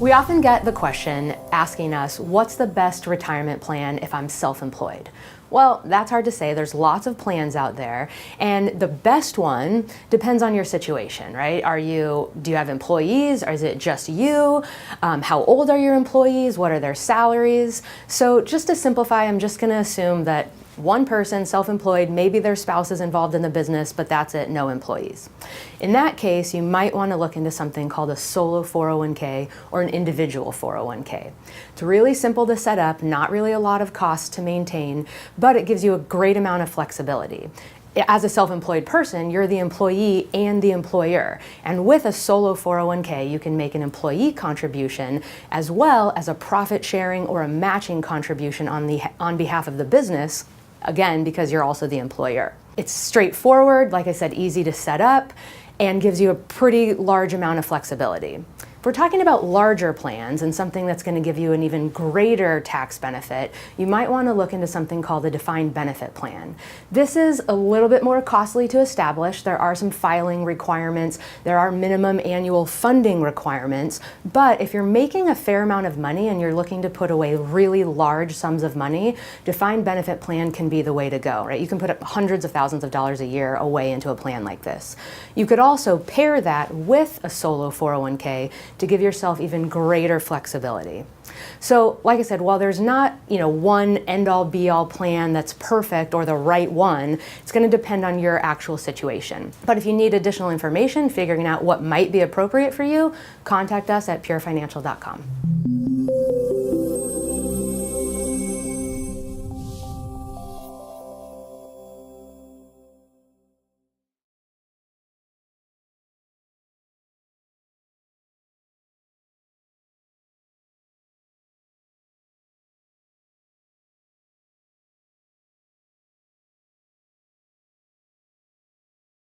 We often get the question asking us, what's the best retirement plan if I'm self-employed? Well, that's hard to say. There's lots of plans out there, and the best one depends on your situation, right? Do you have employees, or is it just you? How old are your employees? What are their salaries? So just to simplify, I'm just gonna assume that one person, self-employed, maybe their spouse is involved in the business, but that's it, no employees. In that case, you might want to look into something called a solo 401k or an individual 401k. It's really simple to set up, not really a lot of cost to maintain, but it gives you a great amount of flexibility. As a self-employed person, you're the employee and the employer. And with a solo 401k, you can make an employee contribution as well as a profit sharing or a matching contribution on behalf of the business, again, because you're also the employer. It's straightforward, like I said, easy to set up, and gives you a pretty large amount of flexibility. If we're talking about larger plans and something that's going to give you an even greater tax benefit, you might want to look into something called a defined benefit plan. This is a little bit more costly to establish. There are some filing requirements, there are minimum annual funding requirements, but if you're making a fair amount of money and you're looking to put away really large sums of money, defined benefit plan can be the way to go, right? You can put up hundreds of thousands of dollars a year away into a plan like this. You could also pair that with a solo 401k to give yourself even greater flexibility. So, like I said, while there's not, one end-all be-all plan that's perfect or the right one, it's going to depend on your actual situation. But if you need additional information figuring out what might be appropriate for you, contact us at purefinancial.com.